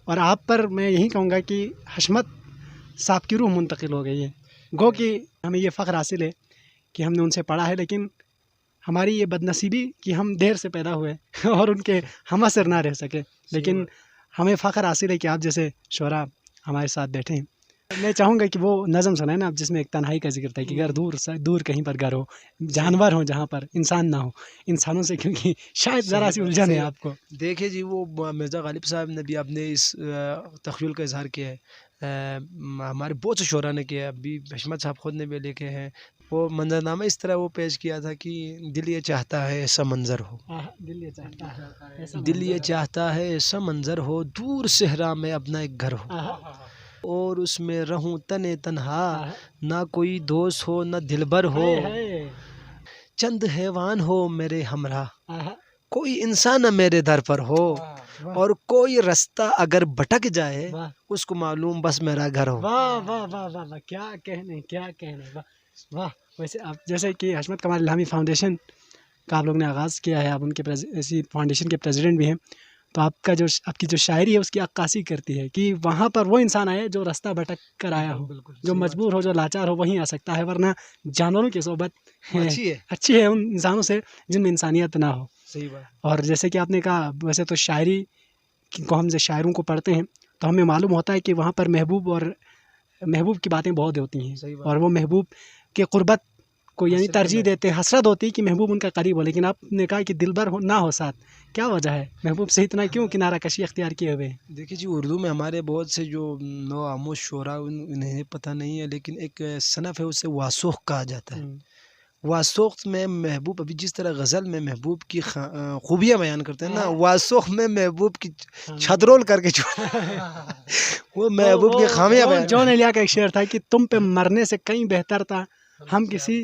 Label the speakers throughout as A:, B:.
A: اور آپ پر میں یہی کہوں گا کہ حشمت صاحب کی روح منتقل ہو گئی ہے. گو کہ ہمیں یہ فخر حاصل ہے کہ ہم نے ان سے پڑھا ہے، لیکن ہماری یہ بد نصیبی کہ ہم دیر سے پیدا ہوئے اور ان کے ہم اثر نہ رہ سکے. لیکن ہمیں فخر حاصل ہے کہ آپ جیسے شعراء ہمارے ساتھ بیٹھے ہیں. میں چاہوں گا کہ وہ نظم سنائیں نا، جس میں ایک تنہائی کا ذکر تھا کہ اگر دور کہیں پر گھر ہو، جانور ہوں جہاں پر انسان نہ ہو، انسانوں سے کیونکہ شاید ذرا سی الجھن ہے آپ کو.
B: دیکھیے جی، وہ مرزا غالب صاحب نے بھی اپنے اس تخیل کا اظہار کیا ہے، ہمارے بہت سے شعراء نے کیا ہے، ابھی حشمت صاحب خود نے بھی لکھے ہیں. وہ منظرنامہ اس طرح وہ پیش کیا تھا کہ دل یہ چاہتا ہے ایسا منظر ہو، دل یہ چاہتا ہے ایسا منظر ہو، دور صحرا میں اپنا ایک گھر ہو، اور اس میں رہوں تنے تنہا، نہ کوئی دوست ہو نہ دلبر ہو، چند حیوان ہو میرے ہمراہ، کوئی انسان نہ میرے در پر ہو، اور کوئی رستہ اگر بھٹک جائے اس کو معلوم بس میرا گھر ہو.
A: واہ واہ واہ واہ واہ، کیا کہنے کیا کہنے، واہ واہ. ویسے آپ جیسے کہ حشمت کمال الہامی فاؤنڈیشن کا آپ لوگ نے آغاز کیا ہے، آپ ان کے اسی فاؤنڈیشن کے پریزیڈنٹ بھی ہیں، تو آپ کی جو شاعری ہے اس کی عکاسی کرتی ہے کہ وہاں پر وہ انسان آئے جو رستہ بھٹک کر آیا ہو، جو مجبور ہو، جو لاچار ہو، وہیں آ سکتا ہے، ورنہ جانوروں کی صحبت اچھی ہے ان انسانوں سے جن میں انسانیت نہ ہو.
B: صحیح بات.
A: اور جیسے کہ آپ نے کہا، ویسے تو شاعری کو ہم جب شاعروں کو پڑھتے ہیں تو ہمیں معلوم ہوتا ہے کہ وہاں پر محبوب کی باتیں بہت ہوتی ہیں، اور وہ محبوب کے قربت کو یعنی ترجیح دیتے ہیں، حسرت ہوتی ہے کہ محبوب ان کا قریب ہو. لیکن آپ نے کہا کہ دلبر ہو نہ ہو ساتھ، کیا وجہ ہے؟ محبوب سے اتنا کیوں کنارہ کشی اختیار کیے ہوئے ہیں؟
B: دیکھیے جی، اردو میں ہمارے بہت سے جو نو آموز شعراء انہیں پتہ نہیں ہے، لیکن ایک صنف ہے، اسے واسوخ کہا جاتا ہے. واسوخ میں محبوب، ابھی جس طرح غزل میں محبوب کی خوبیاں بیان کرتے ہیں نا، واسوخ میں محبوب کی چھدرول کر کے وہ محبوب کی خامیاں بیان.
A: جون ایلیا کا ایک شعر تھا کہ تم پہ مرنے سے کہیں بہتر تھا ہم کسی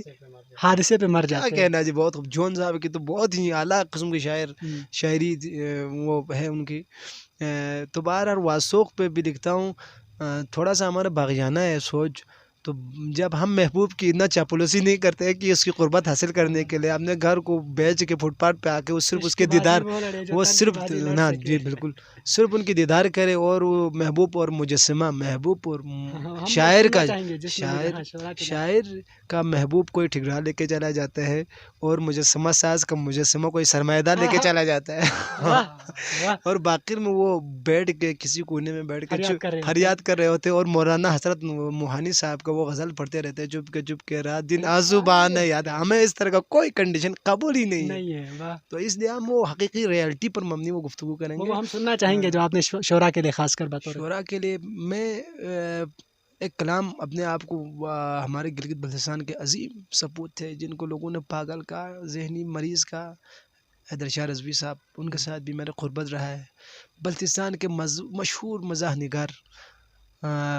A: حادثے پہ مر جاتے.
B: کیا کہنا جی، بہت جون صاحب کی تو بہت ہی اعلیٰ قسم کی شاعری وہ ہے ان کی. تو بہرحال واسوخ پہ بھی لکھتا ہوں. تھوڑا سا ہمارا باغیانہ ہے سوچ، تو جب ہم محبوب کی اتنا چاپلوسی نہیں کرتے کہ اس کی قربت حاصل کرنے کے لیے اپنے گھر کو بیچ کے فٹ پاتھ پہ آ کے وہ صرف اس کے دیدار، وہ صرف نا جی بالکل صرف ان کی دیدار کرے، اور وہ محبوب اور مجسمہ، محبوب اور شاعر کا محبوب کوئی ٹھکرا لے کے چلا جاتا ہے، اور مجسمہ ساز کا مجسمہ کوئی سرمایہ دار لے کے چلا جاتا ہے. اور باقی میں وہ بیٹھ کے کسی کونے میں بیٹھ کے فریاد کر رہے ہوتے، اور مولانا حضرت موہانی صاحب کا وہ غزل پڑھتے رہتے ہیں، چپ کے رات دن آنسو بہانا یاد. ہمیں اس طرح کا کوئی کنڈیشن قبول ہی نہیں ہے، تو اس لیے ہم وہ حقیقی ریئلٹی پر مبنی وہ گفتگو کریں گے.
A: وہ ہم سننا چاہیں گے جو آپ نے شعراء کے لیے خاص کر بطور
B: شعراء کے لیے. میں ایک کلام اپنے آپ کو، ہمارے گلگت بلتستان کے عظیم سپوت تھے جن کو لوگوں نے پاگل کا، ذہنی مریض کا، حیدر شاہ رضوی صاحب، ان کے ساتھ بھی میرا قربت رہا ہے. بلتستان کے مشہور مزاح نگار،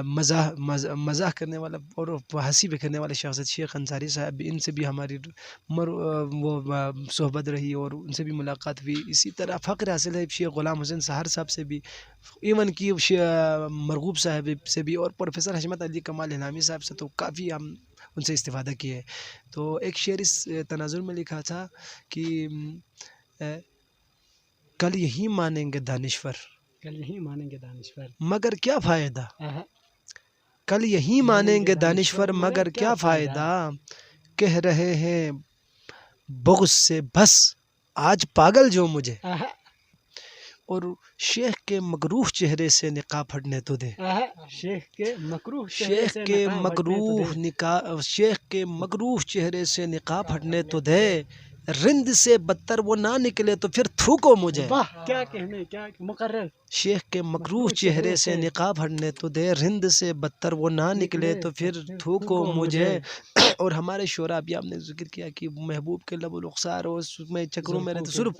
B: مزاح کرنے والا اور ہنسی بھی کرنے والے شخصیت شیخ انصاری صاحب، ان سے بھی ہماری وہ صحبت رہی اور ان سے بھی ملاقات ہوئی. اسی طرح فخر حاصل ہے شیخ غلام حسین سہار صاحب سے بھی، ایون کی مرغوب صاحب سے بھی، اور پروفیسر حشمت علی کمال الہامی صاحب سے تو کافی ہم ان سے استفادہ کیے. تو ایک شعر اس تناظر میں لکھا تھا کہ کل یہی مانیں گے دانشور،
A: کل یہی مانیں گے دانشور،
B: مگر کیا فائدہ، کل یہی مانیں گے دانشور مگر کیا فائدہ، کہہ رہے ہیں بغض سے بس آج پاگل جو مجھے، اور شیخ کے مکروہ چہرے سے نقاب ہٹنے تو دے، شیخ کے مکروہ چہرے سے نقاب ہٹنے تو دے، رند سے بدتر وہ نہ نکلے تو پھر تھوکو مجھے.
A: کیا کہنے، کیا مقرر.
B: شیخ کے مکروہ چہرے سے نقاب ہٹنے تو دے، رند سے بدتر وہ نہ نکلے تو پھر تھوکو مجھے. اور ہمارے شعراء بھی آپ نے ذکر کیا کہ محبوب کے لب و رخسار اور اس میں چکروں میں رہتے صرف.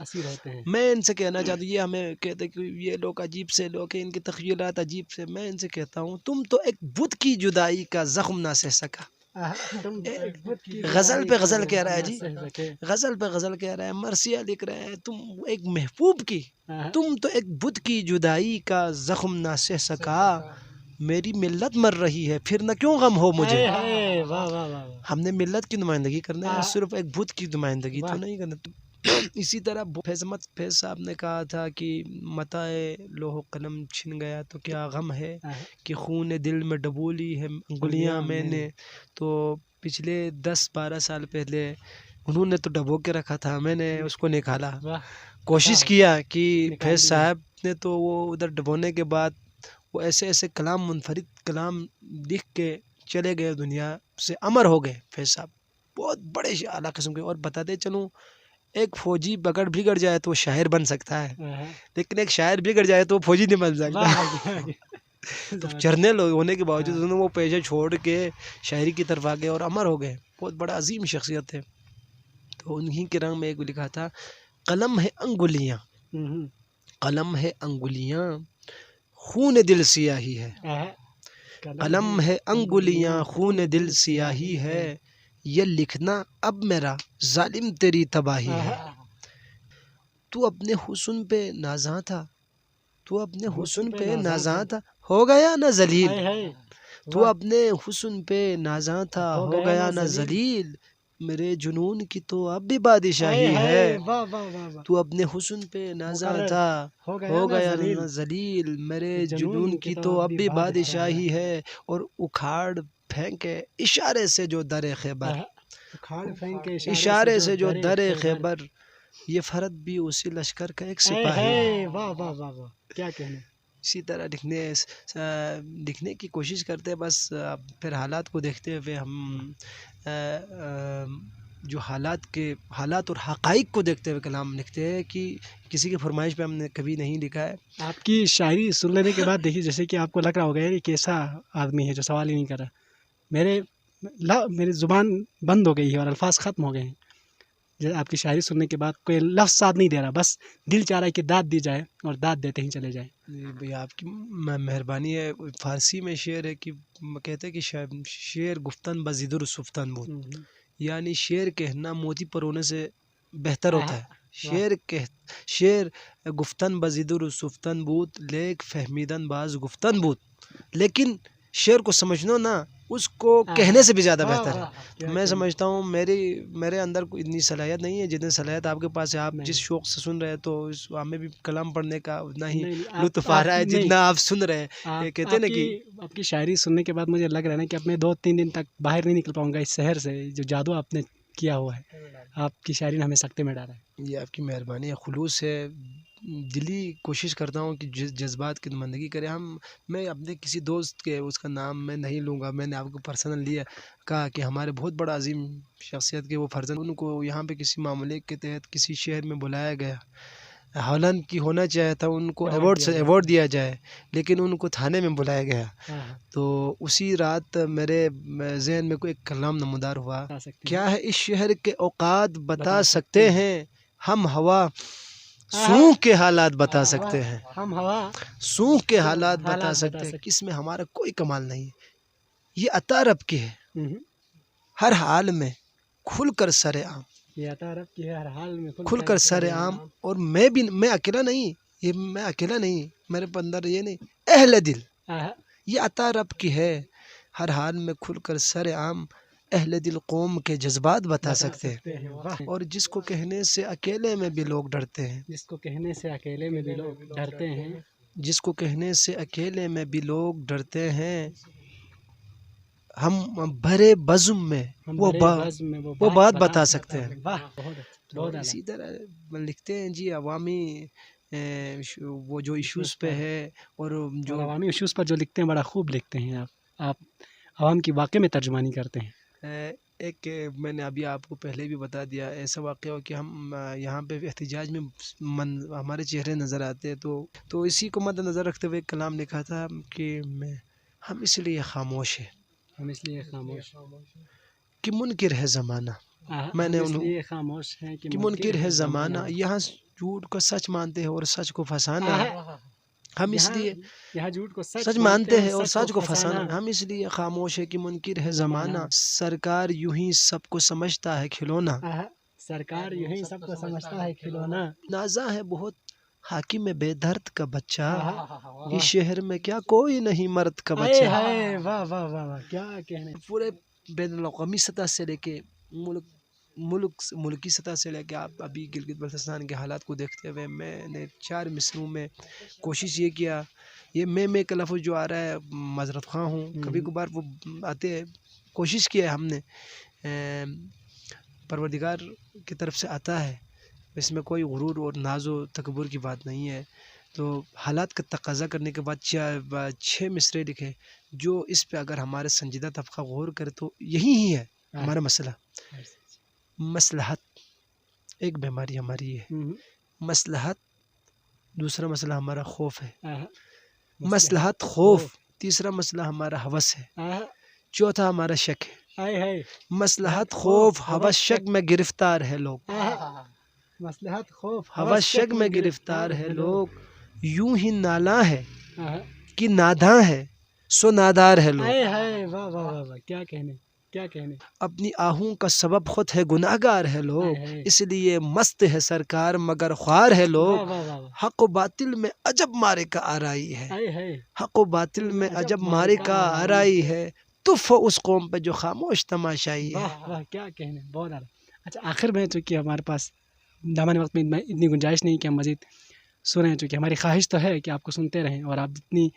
B: میں ان سے کہنا چاہتا ہوں، یہ ہمیں کہتے کہ یہ لوگ عجیب سے لوگ ہیں، ان کی تخیلات عجیب سے. میں ان سے کہتا ہوں، تم تو ایک بت کی جدائی کا زخم نہ سہ سکا. غزل پہ غزل کہہ رہا ہے جی، غزل پہ غزل کہہ رہا ہے، مرثیہ لکھ رہے ہیں. تم ایک محبوب کی، تم تو ایک بت کی جدائی کا زخم نہ سہ سکا. میری ملت مر رہی ہے پھر نہ کیوں غم ہو مجھے. ہم نے ملت کی نمائندگی کرنا ہے، صرف ایک بت کی نمائندگی تو نہیں کرنا. اسی طرح فیض احمد فیض صاحب نے کہا تھا کہ متائے لوح و قلم چھن گیا تو کیا غم ہے کہ خون دل میں ڈبو لی ہے انگلیاں میں نے. تو پچھلے 10-12 سال پہلے انہوں نے تو ڈبو کے رکھا تھا، میں نے اس کو نکالا. کوشش کیا کہ فیض صاحب نے تو وہ ادھر ڈبونے کے بعد وہ ایسے ایسے کلام، منفرد کلام لکھ کے چلے گئے، دنیا سے امر ہو گئے فیض صاحب. بہت بڑے اعلیٰ قسم کے. اور بتاتے چلوں، ایک فوجی اگر بگڑ جائے تو وہ شاعر بن سکتا ہے، لیکن ایک شاعر بگڑ جائے تو وہ فوجی نہیں بن سکتا. تو جرنیل ہونے کے باوجود انہوں نے وہ پیشہ چھوڑ کے شاعری کی طرف آ گئے اور امر ہو گئے. بہت بڑا عظیم شخصیت ہے. تو انہی کے رنگ میں ایک لکھا تھا، قلم ہے انگلیاں، قلم ہے انگلیاں خون دل سیاہی ہے. قلم ہے انگلیاں خون دل سیاہی ہے، یہ لکھنا اب میرا ظالم تیری تباہی ہے. تو اپنے حسن پہ نازاں تھا، تو اپنے حسن پہ نازاں تھا، ہو گیا نہ ذلیل. تو اپنے حسن پہ نازاں تھا، ہو گیا نہ ذلیل. میرے جنون کی تو اب بھی بادشاہی ہے. تو اپنے حسن پہ نازاں تھا، ہو گیا نہ ذلیل. میرے جنون کی تو اب بھی بادشاہی ہے. اور اکھاڑ پھینکے اشارے سے جو در خیبر، اشارے سے جو در خیبر، یہ فرد بھی اسی لشکر کا ایک سپاہی.
A: واہ واہ واہ واہ، کیا کہنے.
B: اسی طرح لکھنے کی کوشش کرتے ہیں. بس پھر حالات کو دیکھتے ہوئے ہم جو حالات اور حقائق کو دیکھتے ہوئے کلام لکھتے ہیں کہ کسی کی فرمائش پہ ہم نے کبھی نہیں لکھا ہے.
A: آپ کی شاعری سن لینے کے بعد دیکھیے، جیسے کہ آپ کو لگ رہا ہوگا یہ کیسا آدمی ہے جو سوال ہی نہیں کر رہا. میری زبان بند ہو گئی ہے اور الفاظ ختم ہو گئے ہیں. آپ کی شاعری سننے کے بعد کوئی لفظ ساتھ نہیں دے رہا، بس دل چاہ رہا ہے کہ داد دی جائے اور داد دیتے ہی چلے جائیں.
B: بھئی آپ کی مہربانی ہے. فارسی میں شعر ہے کہ کہتے ہیں کہ شعر گفتن بزیدر سفتن بود، یعنی شعر کہنا موتی پرونے سے بہتر ہوتا ہے. شعر گفتن بزیدر سفتن بود، لیک فہمیدن باز گفتن بود. لیکن شعر کو سمجھنا نا اس کو کہنے سے بھی زیادہ بہتر ہے. تو میں سمجھتا ہوں میرے اندر کوئی اتنی صلاحیت نہیں ہے جتنی صلاحیت آپ کے پاس ہے. آپ جس شوق سے سن رہے ہیں تو ہمیں بھی کلام پڑھنے کا اتنا ہی لطف آ رہا ہے جتنا آپ سن رہے ہیں. کہتے ہیں نا کہ
A: آپ کی شاعری سننے کے بعد مجھے لگ رہا ہے نا کہ اب میں 2-3 دن تک باہر نہیں نکل پاؤں گا اس شہر سے. جو جادو آپ نے کیا ہوا ہے، آپ کی شاعری نے ہمیں سکتے میں ڈالا ہے.
B: یہ آپ کی مہربانی ہے، خلوص ہے. دلی کوشش کرتا ہوں کہ جذبات کی نمائندگی کرے. میں اپنے کسی دوست کے، اس کا نام میں نہیں لوں گا، میں نے آپ کو پرسنل کہا کہ ہمارے بہت بڑا عظیم شخصیت کے وہ فرزند، ان کو یہاں پہ کسی معاملے کے تحت کسی شہر میں بلایا گیا. ہالینڈ کی ہونا چاہیے تھا، ان کو ایوارڈ دیا جائے، لیکن ان کو تھانے میں بلایا گیا. تو اسی رات میرے ذہن میں کوئی ایک کلام نمودار ہوا، کیا ہے اس شہر کے اوقات بتا سکتے ہیں ہم، ہوا سونگ کے حالات بتا سکتے ہیں،
A: ہم ہوا
B: سونگ کے حالات بتا سکتے ہیں. اس میں ہمارا کوئی کمال نہیں ہے. یہ عطا رب کی ہے ہر حال میں کھل کر سر عام،
A: یہ عطا رب کی ہے ہر حال میں
B: کھل کر سر عام. اور میں اکیلا نہیں، میں اکیلا نہیں، میرے اندر یہ نہیں، اہل دل. یہ عطا رب کی ہے ہر حال میں کھل کر سر عام، اہل دل قوم کے جذبات بتا سکتے ہیں. اور جس کو کہنے سے اکیلے میں بھی لوگ ڈرتے ہیں،
A: جس کو کہنے سے اکیلے میں بھی لوگ ڈرتے ہیں،
B: جس کو کہنے سے اکیلے میں بھی لوگ ڈرتے ہیں، ہم بھرے بزم میں وہ بات بتا سکتے ہیں. اسی طرح لکھتے ہیں جی عوامی وہ جو ایشوز پہ ہے، اور جو
A: عوامی ایشوز پر جو لکھتے ہیں بڑا خوب لکھتے ہیں. آپ عوام کی واقع میں ترجمانی کرتے ہیں.
B: ایک میں نے ابھی آپ کو پہلے بھی بتا دیا، ایسا واقعہ ہو کہ ہم یہاں پہ احتجاج میں ہمارے چہرے نظر آتے ہیں، تو اسی کو مد نظر رکھتے ہوئے ایک کلام لکھا تھا کہ ہم اس لیے خاموش ہیں،
A: ہم اس لیے خاموش
B: کہ منکر ہے زمانہ. میں نے
A: اس لیے خاموش ہیں
B: کہ منکر ہے زمانہ، یہاں جھوٹ کو سچ مانتے ہیں اور سچ کو پھنسانا. ہم اس لیے
A: یہاں جھوٹ کو
B: سچ مانتے ہیں اور سچ کو پھنسانا. ہم اس لیے خاموش ہے کہ منکر ہے زمانہ، سرکار یوں ہی سب کو سمجھتا ہے کھلونا.
A: سرکار یوں ہی سب کو سمجھتا ہے کھلونا.
B: نازا ہے بہت حاکم بے درد کا بچہ، اس شہر میں کیا کوئی نہیں مرد کا بچہ.
A: واہ واہ واہ واہ، کیا کہنے.
B: پورے بین الاقوامی سطح سے لے کے ملک ملکی سطح سے لے کے آپ ابھی گلگت بلتستان کے حالات کو دیکھتے ہوئے میں نے 4 مصروں میں کوشش یہ کیا، یہ میں کا لفظ جو آ رہا ہے معذرت خواہ ہوں، کبھی کبھار وہ آتے ہیں، کوشش کیا ہے ہم نے، پروردگار کی طرف سے آتا ہے، اس میں کوئی غرور اور ناز و تکبر کی بات نہیں ہے، تو حالات کا تقاضا کرنے کے بعد 6 مصرے لکھے، جو اس پہ اگر ہمارے سنجیدہ طبقہ غور کرے تو یہی ہی ہے ہمارا مسئلہ۔ مصلحت ایک بیماری ہماری ہے، مصلحت دوسرا مسئلہ ہمارا خوف ہے، مصلحت خوف تیسرا مسئلہ ہمارا ہوس ہے، چوتھا ہمارا شک ہے، مصلحت خوف ہوس شک میں گرفتار ہے لوگ،
A: مصلحت خوف
B: ہوس شک میں گرفتار ہے لوگ، یوں ہی نالاں ہے کہ ناداں ہے سو نادار ہے لوگ،
A: واہ واہ واہ واہ، کیا کہنے کیا کہنے،
B: اپنی آہوں کا سبب خود ہے گناہگار ہے لوگ، اس لیے مست ہے سرکار مگر خوار ہے لوگ، حق و باطل میں عجب مارے کا آرائی ہے، حق و باطل میں عجب مارے کا آرائی ہے، تف اس قوم پہ جو خاموش تماشائی ہے۔
A: واہ کیا کہنے، بہت اعلیٰ۔ اچھا آخر میں چونکہ ہمارے پاس دامن وقت میں اتنی گنجائش نہیں کہ ہم مزید سنیں، چونکہ ہماری خواہش تو ہے کہ آپ کو سنتے رہیں، اور آپ جتنی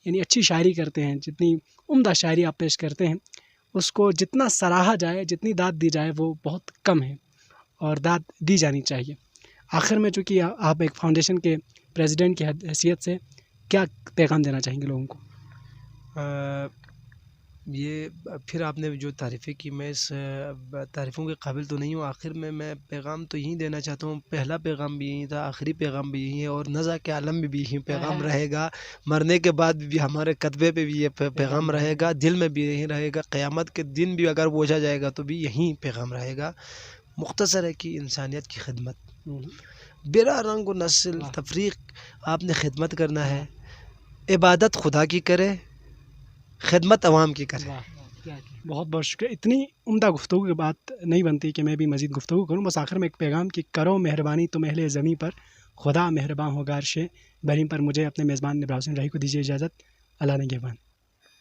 A: یعنی اچھی شاعری کرتے ہیں، جتنی عمدہ شاعری آپ پیش کرتے ہیں، اس کو جتنا سراہا جائے، جتنی داد دی جائے وہ بہت کم ہے، اور داد دی جانی چاہیے۔ آخر میں چونکہ آپ ایک فاؤنڈیشن کے پریزیڈنٹ کی حیثیت سے کیا پیغام دینا چاہیں گے لوگوں کو؟
B: یہ پھر آپ نے جو تعریفیں کی، میں اس تعریفوں کے قابل تو نہیں ہوں، آخر میں پیغام تو یہی دینا چاہتا ہوں، پہلا پیغام بھی یہی تھا، آخری پیغام بھی یہی ہے، اور نزا کے عالم میں بھی یہی پیغام رہے گا، مرنے کے بعد بھی ہمارے کتبے پہ بھی یہ پیغام رہے گا، دل میں بھی یہی رہے گا، قیامت کے دن بھی اگر پوچھا جائے گا تو بھی یہی پیغام رہے گا۔ مختصر ہے کہ انسانیت کی خدمت، بلا رنگ و نسل تفریق آپ نے خدمت کرنا ہے، عبادت خدا کی کرے، خدمت عوام کی کرے۔
A: بہت بہت شکریہ۔ اتنی عمدہ گفتگو کی بات نہیں بنتی کہ میں بھی مزید گفتگو کروں، بس آخر میں ایک پیغام کہ کرو مہربانی تم اہل زمیں پر، خدا مہرباں ہوگا عرش بریں پر۔ مجھے اپنے میزبان نبراء حسین راہی کو دیجیے اجازت، اللہ نگہبان۔